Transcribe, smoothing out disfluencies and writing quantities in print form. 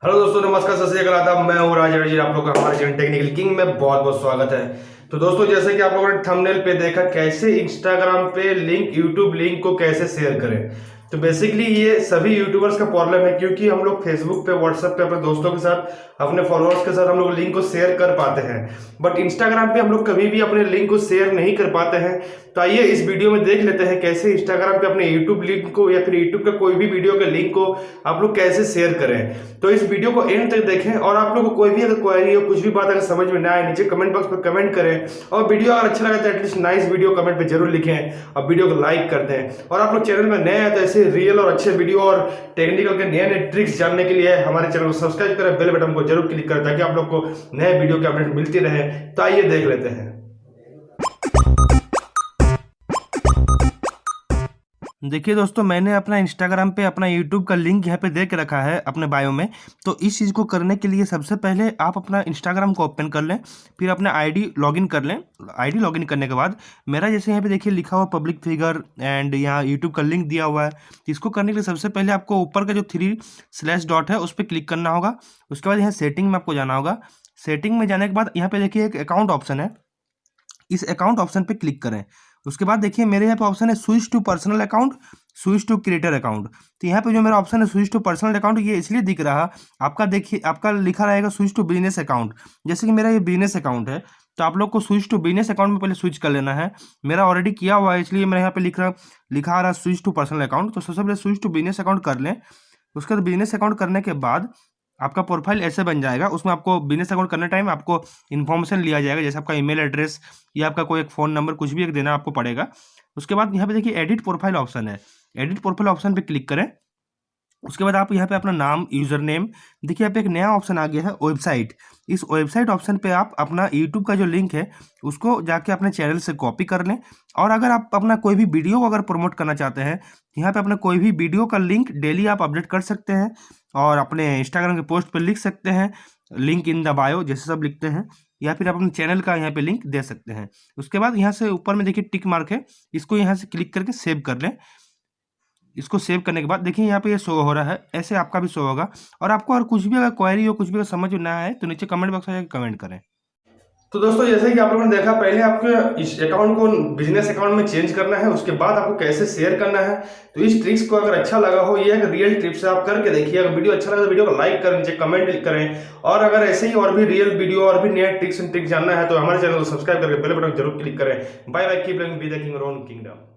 Hello दोस्तों, नमस्कार, सत श्री अकाल, आदाब। मैं हूँ राज, आप लोग का हमारे चैनल टेक्निकल किंग में बहुत बहुत स्वागत है। तो दोस्तों, जैसे कि आप लोगों ने थंबनेल पे देखा, कैसे इंस्टाग्राम पे लिंक, यूट्यूब लिंक को कैसे शेयर करें। तो बेसिकली ये सभी यूट्यूबर्स का प्रॉब्लम है, क्योंकि हम लोग फेसबुक पे, व्हाट्सएप पे अपने दोस्तों के साथ, अपने फॉलोअर्स के साथ हम लोग लिंक को शेयर कर पाते हैं, बट इंस्टाग्राम पे हम लोग कभी भी अपने लिंक को शेयर नहीं कर पाते हैं। तो आइए इस वीडियो में देख लेते हैं कैसे इंस्टाग्राम पे अपने यूट्यूब लिंक को या फिर यूट्यूब का कोई भी वीडियो के लिंक को आप लोग कैसे शेयर करें। तो इस वीडियो को एंड तक देखें, और आप लोग को कोई भी अगर क्वेरी हो, कुछ भी बात अगर समझ में ना आए, नीचे कमेंट बॉक्स में कमेंट करें। और वीडियो अगर अच्छा लगे तो एटलीस्ट नाइस वीडियो कमेंट पे जरूर लिखें, और वीडियो को लाइक कर दें। और आप लोग चैनल में नए हैं तो ऐसे रियल और अच्छे वीडियो और टेक्निकल के नए नए ट्रिक्स जानने के लिए हमारे चैनल को सब्सक्राइब करें, बेल बटन को जरूर क्लिक करें, ताकि आप लोग को नए वीडियो की अपडेट मिलती रहे। तो आइए देख लेते हैं। देखिए दोस्तों, मैंने अपना इंस्टाग्राम पे अपना यूट्यूब का लिंक यहाँ पे दे के रखा है अपने बायो में। तो इस चीज़ को करने के लिए सबसे पहले आप अपना इंस्टाग्राम को ओपन कर लें, फिर अपना आईडी लॉगिन कर लें। आईडी लॉगिन करने के बाद मेरा जैसे यहाँ पे देखिए लिखा हुआ पब्लिक फिगर एंड यहाँ यूट्यूब का लिंक दिया हुआ है। तो इसको करने के लिए सबसे पहले आपको ऊपर का जो 3 स्लैश डॉट है उस पर क्लिक करना होगा। उसके बाद यहाँ सेटिंग में आपको जाना होगा। सेटिंग में जाने के बाद यहाँ पे देखिए एक अकाउंट ऑप्शन है, इस अकाउंट ऑप्शन पे क्लिक करें। उसके बाद देखिए मेरे यहाँ पे ऑप्शन है switch to personal account, switch to creator account. तो यहाँ पे जो मेरा ऑप्शन है स्विच टू पर्सनल अकाउंट, ये इसलिए दिख रहा, आपका देखिए आपका लिखा रहेगा स्विच टू बिजनेस अकाउंट। जैसे कि मेरा ये बिजनेस अकाउंट है, तो आप लोग को स्विच टू बिजनेस अकाउंट में पहले स्विच कर लेना है। मेरा ऑलरेडी किया हुआ है, इसलिए मेरे यहाँ पे लिखा आ रहा है स्विच टू पर्सनल अकाउंट। तो सबसे पहले स्विच टू बिजनेस अकाउंट कर लें। उसके बाद बिजनेस अकाउंट करने के बाद आपका प्रोफाइल ऐसे बन जाएगा। उसमें आपको बिजनेस अकाउंट करने टाइम आपको इन्फॉर्मेशन लिया जाएगा, जैसे आपका ईमेल एड्रेस या आपका कोई एक फ़ोन नंबर, कुछ भी एक देना आपको पड़ेगा। उसके बाद यहाँ पे देखिए एडिट प्रोफाइल ऑप्शन है, एडिट प्रोफाइल ऑप्शन पे क्लिक करें। उसके बाद आप यहाँ पे अपना नाम, यूज़र नेम, देखिए यहाँ पे एक नया ऑप्शन आ गया है वेबसाइट। इस वेबसाइट ऑप्शन पे आप अपना यूट्यूब का जो लिंक है उसको जाके अपने चैनल से कॉपी कर लें। और अगर आप अपना कोई भी वीडियो को अगर प्रमोट करना चाहते हैं, यहाँ पे अपना कोई भी वीडियो का लिंक डेली आप अपडेट कर सकते हैं, और अपने इंस्टाग्राम के पोस्ट पर लिख सकते हैं लिंक इन द बायो, जैसे सब लिखते हैं, या फिर आप अपने चैनल का यहाँ पे लिंक दे सकते हैं। उसके बाद यहाँ से ऊपर में देखिए टिक मार्क है, इसको यहाँ से क्लिक करके सेव कर लें। इसको सेव करने के बाद देखिए यहाँ पे ये शो हो रहा है, ऐसे आपका भी शो होगा। और आपको और कुछ भी अगर क्वेरी हो, कुछ भी अगर समझ में ना आए, तो नीचे कमेंट बॉक्स में जाकर कमेंट करें। तो दोस्तों, जैसे कि आप लोगों ने देखा, पहले आपको इस अकाउंट को बिजनेस अकाउंट में चेंज करना है, उसके बाद आपको कैसे शेयर करना है। तो इस ट्रिक्स को अगर अच्छा लगा हो, ये एक रियल टिप्स है, आप करके देखिए। अगर वीडियो अच्छा लगा तो वीडियो को लाइक करें, नीचे कमेंट करें। और अगर ऐसे ही और भी रियल वीडियो और भी नए टिप्स एंड ट्रिक्स जानना है, तो हमारे चैनल को सब्सक्राइब करके बेल बटन जरूर क्लिक करें। Bye bye, keep learning, be the king, your own kingdom.